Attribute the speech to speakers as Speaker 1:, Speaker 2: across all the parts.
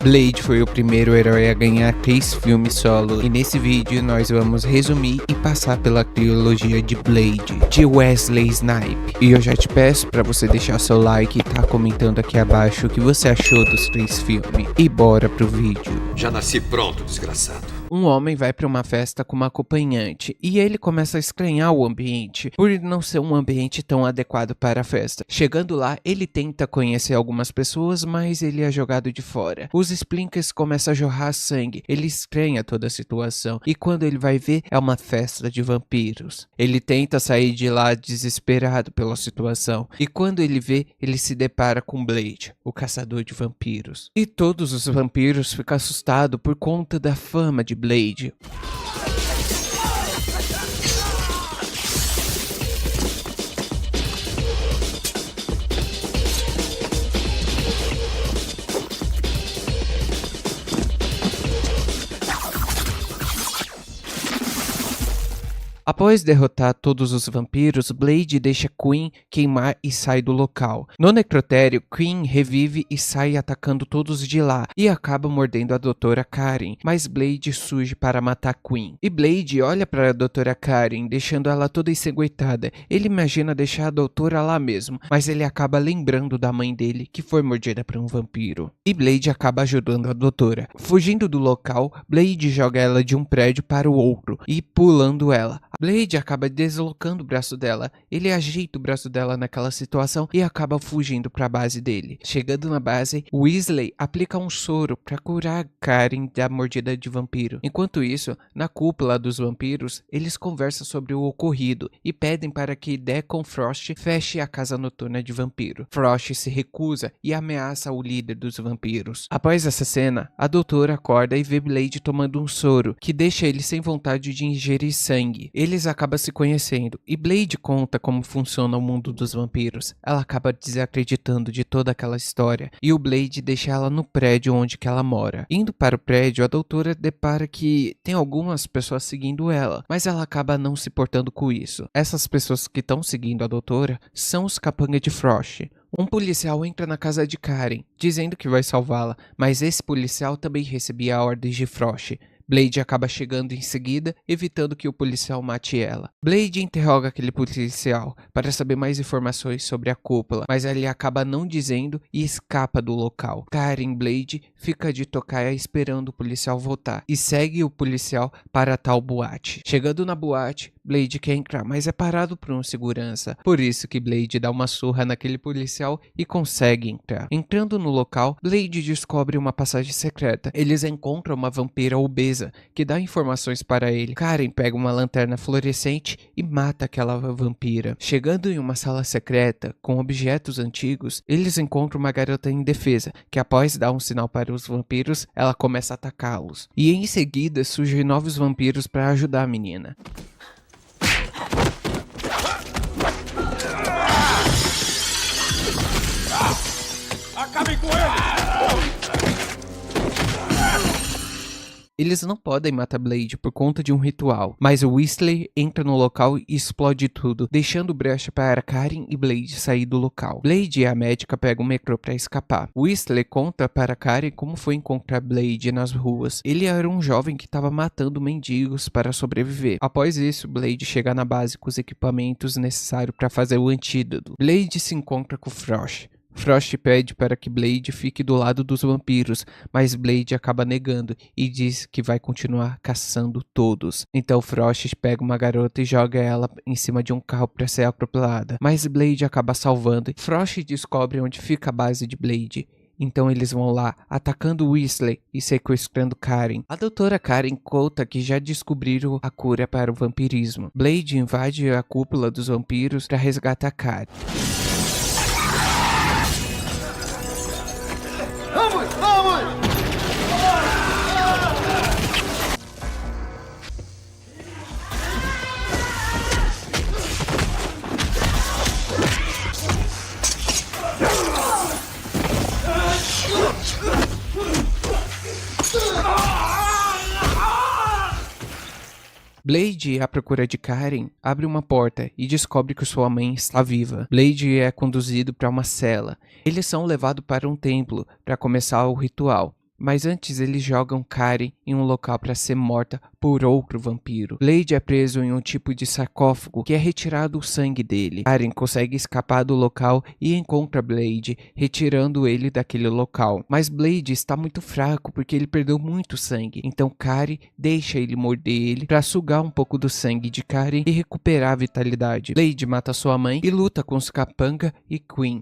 Speaker 1: Blade foi o primeiro herói a ganhar 3 filmes solo, e nesse vídeo nós vamos resumir e passar pela trilogia de Blade, de Wesley Snipes. E eu já te peço para você deixar seu like e tá comentando aqui abaixo o que você achou dos 3 filmes. E bora pro vídeo.
Speaker 2: Já nasci pronto, desgraçado.
Speaker 1: Um homem vai para uma festa com uma acompanhante e ele começa a estranhar o ambiente por não ser um ambiente tão adequado para a festa. Chegando lá, ele tenta conhecer algumas pessoas, mas ele é jogado de fora. Os splinkers começam a jorrar sangue, ele estranha toda a situação e quando ele vai ver, é uma festa de vampiros. Ele tenta sair de lá desesperado pela situação e quando ele vê, ele se depara com Blade, o caçador de vampiros. E todos os vampiros ficam assustados por conta da fama de Blade. Após derrotar todos os vampiros, Blade deixa Queen queimar e sai do local. No necrotério, Queen revive e sai atacando todos de lá e acaba mordendo a Doutora Karen, mas Blade surge para matar Queen. E Blade olha para a Doutora Karen, deixando ela toda ensanguentada. Ele imagina deixar a doutora lá mesmo, mas ele acaba lembrando da mãe dele, que foi mordida por um vampiro. E Blade acaba ajudando a doutora. Fugindo do local, Blade joga ela de um prédio para o outro e pulando ela. Blade acaba deslocando o braço dela, ele ajeita o braço dela naquela situação e acaba fugindo para a base dele. Chegando na base, Wesley aplica um soro para curar Karen da mordida de vampiro. Enquanto isso, na cúpula dos vampiros, eles conversam sobre o ocorrido e pedem para que Deacon Frost feche a casa noturna de vampiro. Frost se recusa e ameaça o líder dos vampiros. Após essa cena, a doutora acorda e vê Blade tomando um soro, que deixa ele sem vontade de ingerir sangue. Eles acabam se conhecendo e Blade conta como funciona o mundo dos vampiros. Ela acaba desacreditando de toda aquela história e o Blade deixa ela no prédio onde que ela mora. Indo para o prédio, a doutora depara que tem algumas pessoas seguindo ela, mas ela acaba não se portando com isso. Essas pessoas que estão seguindo a doutora são os capangas de Frost. Um policial entra na casa de Karen, dizendo que vai salvá-la, mas esse policial também recebia ordens de Frost. Blade acaba chegando em seguida, evitando que o policial mate ela. Blade interroga aquele policial para saber mais informações sobre a cúpula, mas ele acaba não dizendo e escapa do local. Karen Blade fica de tocaia esperando o policial voltar e segue o policial para tal boate. Chegando na boate, Blade quer entrar, mas é parado por um segurança. Por isso que Blade dá uma surra naquele policial e consegue entrar. Entrando no local, Blade descobre uma passagem secreta. Eles encontram uma vampira obesa que dá informações para ele. Karen pega uma lanterna fluorescente e mata aquela vampira. Chegando em uma sala secreta com objetos antigos, eles encontram uma garota indefesa que após dar um sinal para os vampiros, ela começa a atacá-los. E em seguida surgem novos vampiros para ajudar a menina.
Speaker 2: Acabem com ele!
Speaker 1: Eles não podem matar Blade por conta de um ritual, mas Wesley entra no local e explode tudo, deixando brecha para Karen e Blade sair do local. Blade e a médica pegam o metrô para escapar. Wesley conta para Karen como foi encontrar Blade nas ruas. Ele era um jovem que estava matando mendigos para sobreviver. Após isso, Blade chega na base com os equipamentos necessários para fazer o antídoto. Blade se encontra com Frost. Frost pede para que Blade fique do lado dos vampiros, mas Blade acaba negando e diz que vai continuar caçando todos. Então Frost pega uma garota e joga ela em cima de um carro para ser atropelada, mas Blade acaba salvando. Frost descobre onde fica a base de Blade. Então eles vão lá, atacando Wesley e sequestrando Karen. A doutora Karen conta que já descobriram a cura para o vampirismo. Blade invade a cúpula dos vampiros para resgatar Karen.
Speaker 2: Vamos! Vamos!
Speaker 1: Blade, à procura de Karen, abre uma porta e descobre que sua mãe está viva. Blade é conduzido para uma cela. Eles são levados para um templo para começar o ritual. Mas antes eles jogam Karen em um local para ser morta por outro vampiro. Blade é preso em um tipo de sarcófago que é retirado o sangue dele. Karen consegue escapar do local e encontra Blade, retirando ele daquele local. Mas Blade está muito fraco porque ele perdeu muito sangue. Então Karen deixa ele morder ele para sugar um pouco do sangue de Karen e recuperar a vitalidade. Blade mata sua mãe e luta com os Capanga e Queen.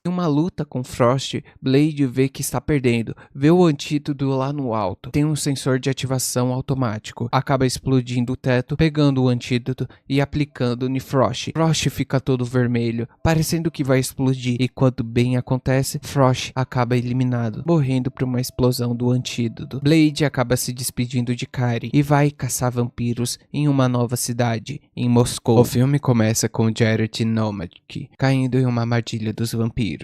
Speaker 1: Em uma luta com Frost, Blade vê que está perdendo, vê o antídoto lá no alto. Tem um sensor de ativação automático. Acaba explodindo o teto, pegando o antídoto e aplicando em Frost. Frost fica todo vermelho, parecendo que vai explodir. E quando bem acontece, Frost acaba eliminado, morrendo por uma explosão do antídoto. Blade acaba se despedindo de Karen e vai caçar vampiros em uma nova cidade, em Moscou. O filme começa com Jared Nomak caindo em uma armadilha dos vampiros.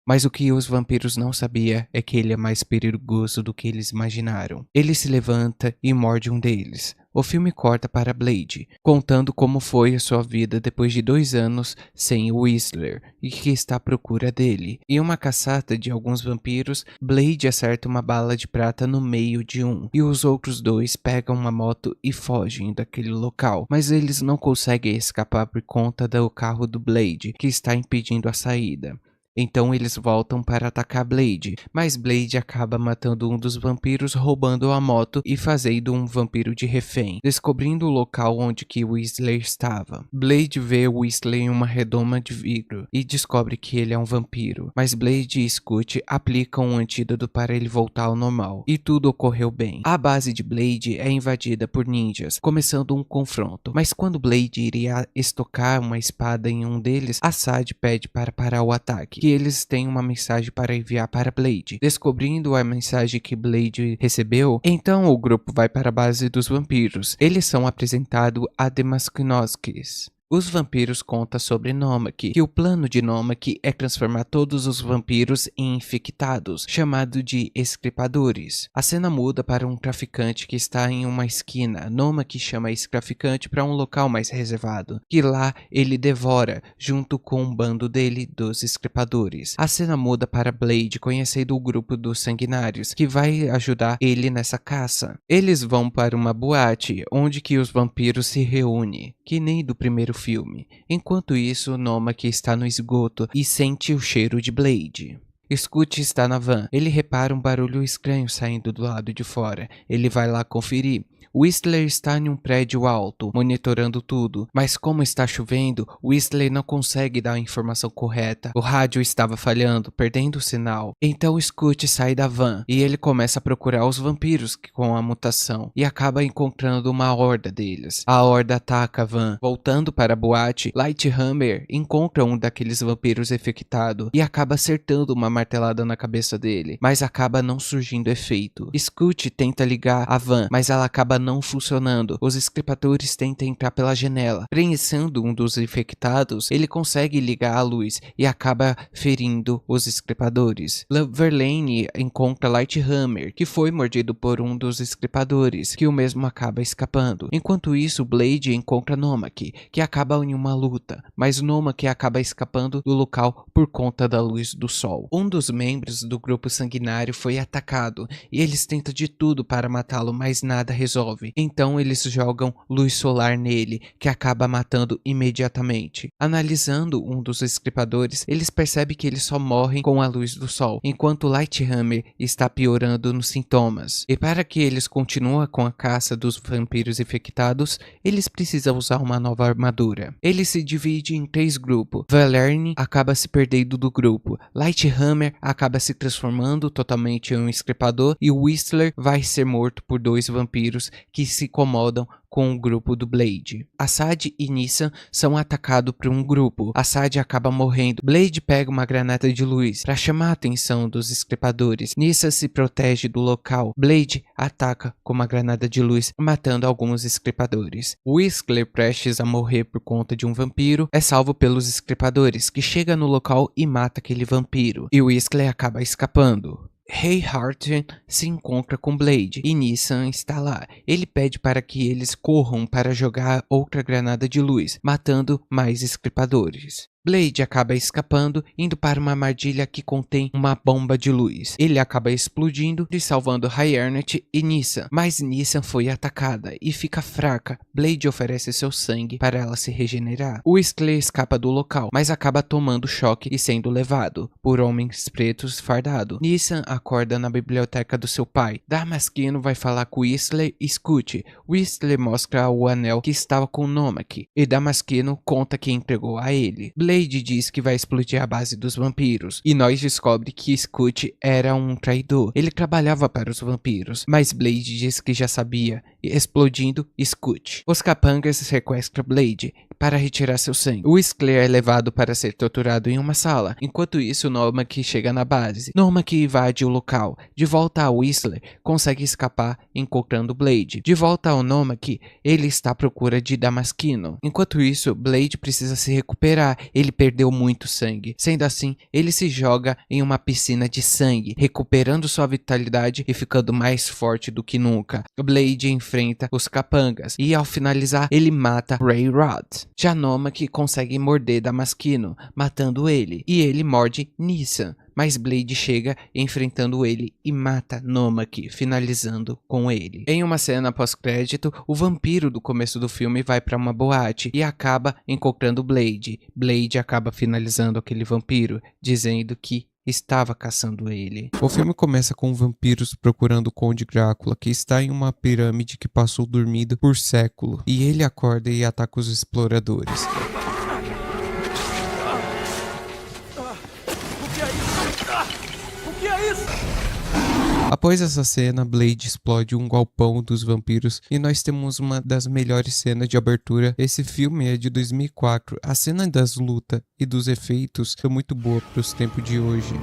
Speaker 1: Mas o que os vampiros não sabiam é que ele é mais perigoso do que eles imaginaram. Ele se levanta e morde um deles. O filme corta para Blade, contando como foi a sua vida depois de 2 anos sem o Whistler e que está à procura dele. Em uma caçada de alguns vampiros, Blade acerta uma bala de prata no meio de um, e os outros 2 pegam uma moto e fogem daquele local. Mas eles não conseguem escapar por conta do carro do Blade, que está impedindo a saída. Então eles voltam para atacar Blade, mas Blade acaba matando um dos vampiros, roubando a moto e fazendo um vampiro de refém, descobrindo o local onde que Whistler estava. Blade vê Whistler em uma redoma de vidro e descobre que ele é um vampiro, mas Blade e Scout aplicam um antídoto para ele voltar ao normal, e tudo ocorreu bem. A base de Blade é invadida por ninjas, começando um confronto, mas quando Blade iria estocar uma espada em um deles, Assad pede para parar o ataque, que eles têm uma mensagem para enviar para Blade. Descobrindo a mensagem que Blade recebeu, então o grupo vai para a base dos vampiros. Eles são apresentados a Demaskinosskis. Os vampiros contam sobre Nomak, que o plano de Nomak é transformar todos os vampiros em infectados, chamado de escripadores. A cena muda para um traficante que está em uma esquina. Nomak chama esse traficante para um local mais reservado, que lá ele devora, junto com um bando dele dos escripadores. A cena muda para Blade conhecendo o grupo dos sanguinários, que vai ajudar ele nessa caça. Eles vão para uma boate, onde que os vampiros se reúnem, que nem do primeiro filme. Enquanto isso, Nomak está no esgoto e sente o cheiro de Blade. Scout está na van. Ele repara um barulho estranho saindo do lado de fora. Ele vai lá conferir. Whistler está em um prédio alto, monitorando tudo, mas como está chovendo, Whistler não consegue dar a informação correta. O rádio estava falhando, perdendo o sinal. Então Scout sai da van e ele começa a procurar os vampiros com a mutação e acaba encontrando uma horda deles. A horda ataca a van. Voltando para a boate, Lighthammer encontra um daqueles vampiros infectado e acaba acertando uma martelada na cabeça dele, mas acaba não surgindo efeito. Scout tenta ligar a van, mas ela acaba não funcionando. Os escripadores tentam entrar pela janela. Prensando um dos infectados, ele consegue ligar a luz e acaba ferindo os escripadores. Verlaine encontra Lighthammer, que foi mordido por um dos escripadores, que o mesmo acaba escapando. Enquanto isso, Blade encontra Nomak, que acaba em uma luta, mas Nomak acaba escapando do local por conta da luz do sol. Um dos membros do grupo sanguinário foi atacado e eles tentam de tudo para matá-lo, mas nada resolve. Então eles jogam luz solar nele, que acaba matando imediatamente. Analisando um dos escripadores, eles percebem que eles só morrem com a luz do sol, enquanto Lighthammer está piorando nos sintomas. E para que eles continuem com a caça dos vampiros infectados, eles precisam usar uma nova armadura. Ele se divide em 3 grupos. Verlaine acaba se perdendo do grupo, Lighthammer acaba se transformando totalmente em um escripador e Whistler vai ser morto por 2 vampiros que se incomodam com o grupo do Blade. Assad e Nissan são atacados por um grupo. Assad acaba morrendo. Blade pega uma granada de luz para chamar a atenção dos escrepadores. Nissan se protege do local. Blade ataca com uma granada de luz, matando alguns escrepadores. Whistler, prestes a morrer por conta de um vampiro, é salvo pelos escrepadores, que chega no local e mata aquele vampiro. E Whistler acaba escapando. Ray Harten se encontra com Blade e Nissan está lá. Ele pede para que eles corram para jogar outra granada de luz, matando mais escrepadores. Blade acaba escapando, indo para uma armadilha que contém uma bomba de luz. Ele acaba explodindo e salvando Hiernet e Nissan, mas Nissan foi atacada e fica fraca. Blade oferece seu sangue para ela se regenerar. Whistler escapa do local, mas acaba tomando choque e sendo levado por homens pretos fardados. Nissan acorda na biblioteca do seu pai. Damaskino vai falar com Whistler e Scout. Whistler mostra o anel que estava com Nomak e Damaskino conta que entregou a ele. Blade diz que vai explodir a base dos vampiros, e nós descobre que Scout era um traidor. Ele trabalhava para os vampiros, mas Blade diz que já sabia, explodindo Scout. Os capangas sequestram Blade para retirar seu sangue. Whistler é levado para ser torturado em uma sala. Enquanto isso, Nomak chega na base. Nomak invade o local. De volta a Whistler, consegue escapar encontrando Blade. De volta ao Nomak, ele está à procura de Damaskino. Enquanto isso, Blade precisa se recuperar. Ele perdeu muito sangue. Sendo assim, ele se joga em uma piscina de sangue, recuperando sua vitalidade e ficando mais forte do que nunca. Blade enfrenta os capangas e ao finalizar, ele mata Ray Rod. Já Nomak consegue morder Damaskino, matando ele, e ele morde Nissan. Mas Blade chega enfrentando ele e mata Nomak, finalizando com ele. Em uma cena pós-crédito, o vampiro do começo do filme vai para uma boate e acaba encontrando Blade. Blade acaba finalizando aquele vampiro, dizendo que estava caçando ele. O filme começa com vampiros procurando o Conde Drácula, que está em uma pirâmide que passou dormido por século, e ele acorda e ataca os exploradores. Após essa cena, Blade explode um galpão dos vampiros e nós temos uma das melhores cenas de abertura. Esse filme é de 2004. A cena das lutas e dos efeitos são muito boa para os tempos de hoje.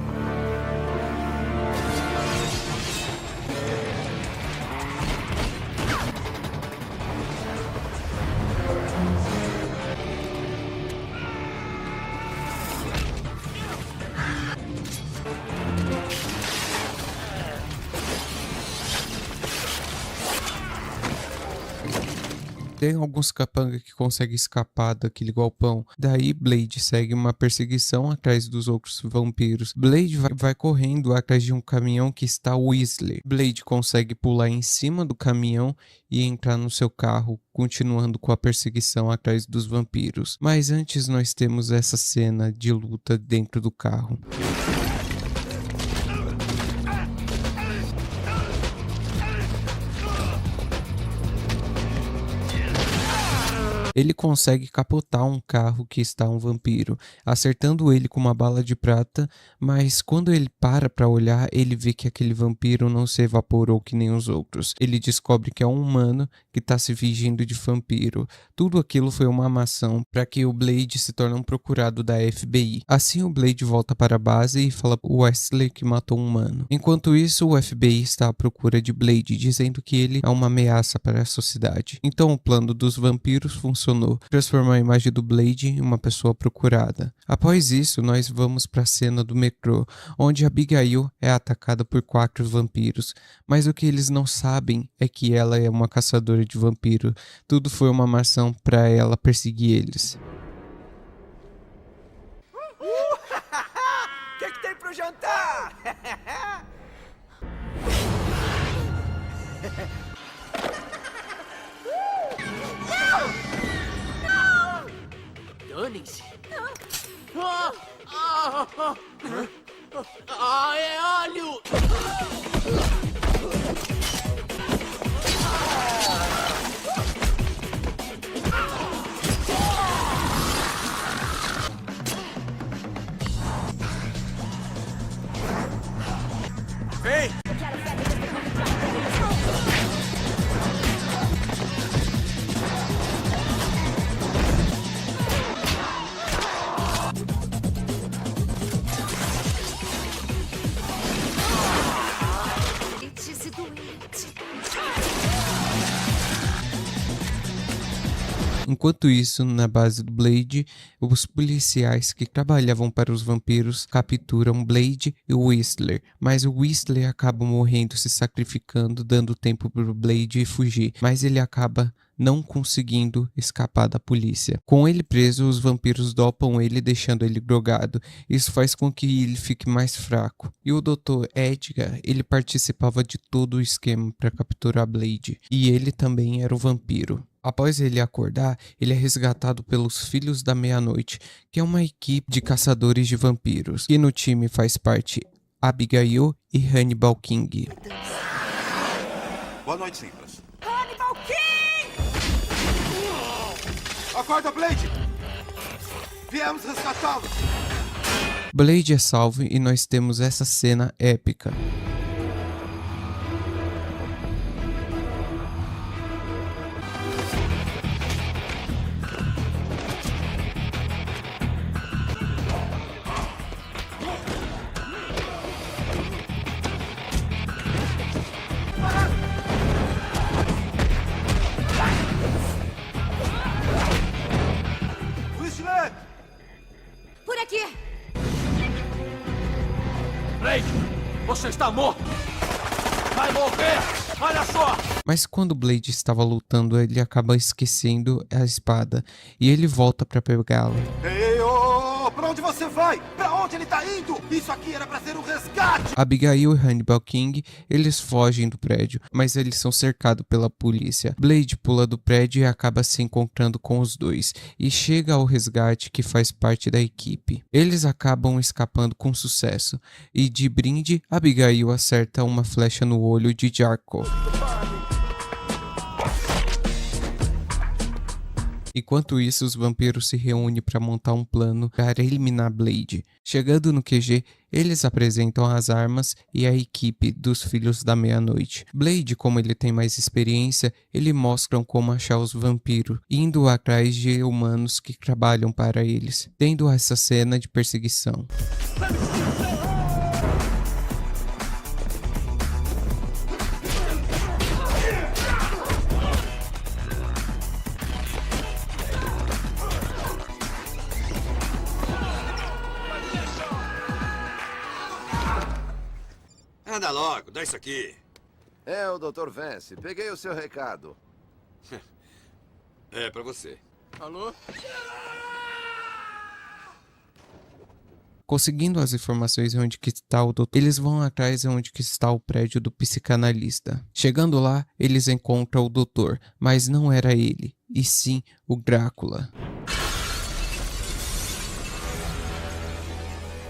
Speaker 1: Tem alguns capangas que conseguem escapar daquele galpão. Daí Blade segue uma perseguição atrás dos outros vampiros. Blade vai correndo atrás de um caminhão que está Whistler. Blade consegue pular em cima do caminhão e entrar no seu carro, continuando com a perseguição atrás dos vampiros. Mas antes nós temos essa cena de luta dentro do carro. Ele consegue capotar um carro que está um vampiro, acertando ele com uma bala de prata, mas quando ele para olhar, ele vê que aquele vampiro não se evaporou que nem os outros. Ele descobre que é um humano que está se fingindo de vampiro. Tudo aquilo foi uma armação para que o Blade se torne um procurado da FBI. Assim o Blade volta para a base e fala pro Wesley que matou um humano. Enquanto isso, o FBI está à procura de Blade, dizendo que ele é uma ameaça para a sociedade. Então o plano dos vampiros funcionou, transformar a imagem do Blade em uma pessoa procurada. Após isso, nós vamos para a cena do metrô, onde Abigail é atacada por 4 vampiros, mas o que eles não sabem é que ela é uma caçadora de vampiro. Tudo foi uma armação para ela perseguir eles.
Speaker 3: O que tem pro jantar? Danem-se. É alho! Vem!
Speaker 1: Enquanto isso, na base do Blade, os policiais que trabalhavam para os vampiros capturam Blade e Whistler, mas o Whistler acaba morrendo, se sacrificando, dando tempo para o Blade fugir, mas ele acaba não conseguindo escapar da polícia. Com ele preso, os vampiros dopam ele, deixando ele drogado. Isso faz com que ele fique mais fraco. E o Dr. Edgar, ele participava de todo o esquema para capturar Blade, e ele também era o vampiro. Após ele acordar, ele é resgatado pelos Filhos da Meia-Noite, que é uma equipe de caçadores de vampiros, e no time faz parte Abigail e Hannibal King.
Speaker 2: Boa noite, Simples.
Speaker 3: Hannibal King!
Speaker 2: Acorda, Blade! Viemos resgatá-lo!
Speaker 1: Blade é salvo e nós temos essa cena épica.
Speaker 2: Whistler!
Speaker 4: Por aqui!
Speaker 3: Blade, você está morto! Vai morrer! Olha só!
Speaker 1: Mas quando Blade estava lutando, ele acaba esquecendo a espada e ele volta para pegá-la.
Speaker 2: Ei, ô! Pra onde você vai? Pra onde ele tá indo? Isso aqui era pra ser um resgate!
Speaker 1: Abigail e Hannibal King, eles fogem do prédio, mas eles são cercados pela polícia. Blade pula do prédio e acaba se encontrando com os dois, e chega ao resgate que faz parte da equipe. Eles acabam escapando com sucesso, e de brinde, Abigail acerta uma flecha no olho de Jarkov. Enquanto isso, os vampiros se reúnem para montar um plano para eliminar Blade. Chegando no QG, eles apresentam as armas e a equipe dos Filhos da Meia-Noite. Blade, como ele tem mais experiência, ele mostra como achar os vampiros, indo atrás de humanos que trabalham para eles, tendo essa cena de perseguição.
Speaker 2: Anda logo, dá isso aqui.
Speaker 5: É o Dr. Vance. Peguei o seu recado.
Speaker 2: É pra você.
Speaker 3: Alô?
Speaker 1: Conseguindo as informações onde que está o doutor, eles vão atrás onde que está o prédio do psicanalista. Chegando lá, eles encontram o doutor, mas não era ele, e sim o Drácula.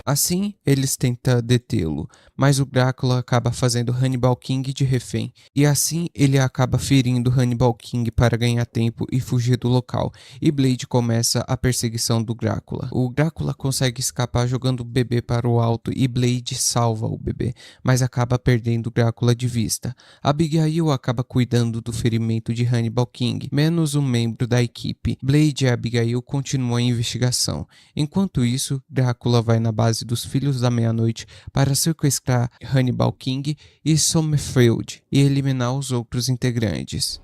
Speaker 1: Assim, eles tentam detê-lo, mas o Drácula acaba fazendo Hannibal King de refém, e assim ele acaba ferindo Hannibal King para ganhar tempo e fugir do local, e Blade começa a perseguição do Drácula. O Drácula consegue escapar jogando o bebê para o alto e Blade salva o bebê, mas acaba perdendo o Drácula de vista. Abigail acaba cuidando do ferimento de Hannibal King, menos um membro da equipe. Blade e Abigail continuam a investigação. Enquanto isso, Drácula vai na base dos Filhos da Meia-Noite para sequestrar Hannibal King e Summerfield e eliminar os outros integrantes.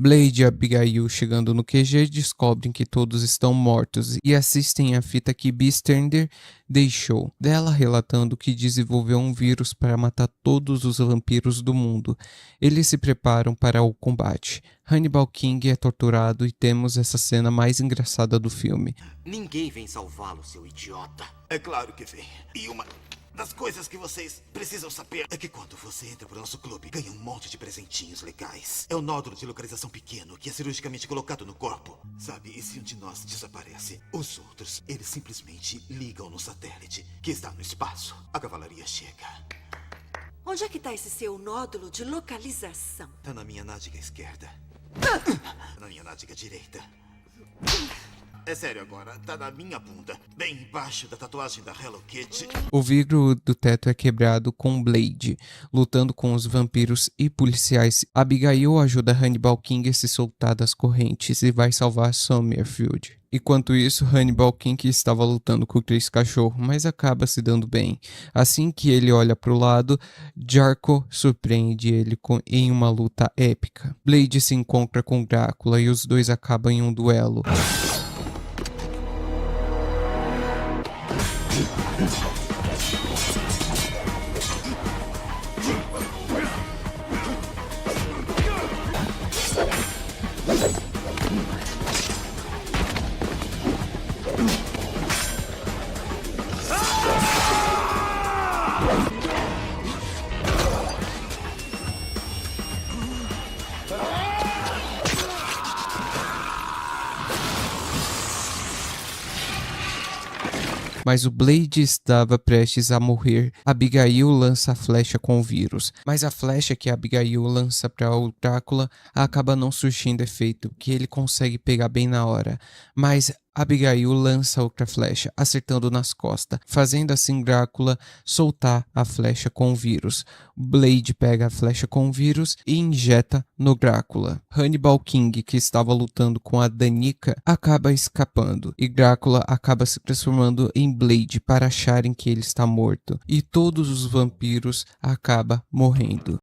Speaker 1: Blade e Abigail, chegando no QG, descobrem que todos estão mortos e assistem a fita que Beastender deixou, dela relatando que desenvolveu um vírus para matar todos os vampiros do mundo. Eles se preparam para o combate. Hannibal King é torturado e temos essa cena mais engraçada do filme.
Speaker 6: Ninguém vem salvá-lo, seu idiota.
Speaker 7: É claro que vem. E uma das coisas que vocês precisam saber é que quando você entra pro nosso clube, ganha um monte de presentinhos legais. É um nódulo de localização pequeno que é cirurgicamente colocado no corpo. Sabe, e se um de nós desaparece, os outros, eles simplesmente ligam no satélite, que está no espaço. A cavalaria chega.
Speaker 4: Onde é que tá esse seu nódulo de localização?
Speaker 7: Tá na minha nádega esquerda. Na minha nádega direita. É sério agora, tá na minha bunda, bem embaixo da tatuagem da Hello Kitty.
Speaker 1: O vidro do teto é quebrado com Blade, lutando com os vampiros e policiais. Abigail ajuda Hannibal King a se soltar das correntes e vai salvar Summerfield. Enquanto isso, Hannibal King estava lutando com o Chris Cachorro, mas acaba se dando bem. Assim que ele olha para o lado, Jarko surpreende ele em uma luta épica. Blade se encontra com Drácula e os dois acabam em um duelo. Mas o Blade estava prestes a morrer. Abigail lança a flecha com o vírus, mas a flecha que a Abigail lança para o Drácula acaba não surtindo efeito, que ele consegue pegar bem na hora. Mas Abigail lança outra flecha, acertando nas costas, fazendo assim Drácula soltar a flecha com o vírus. Blade pega a flecha com o vírus e injeta no Drácula. Hannibal King, que estava lutando com a Danica, acaba escapando e Drácula acaba se transformando em Blade para acharem que ele está morto. E todos os vampiros acabam morrendo.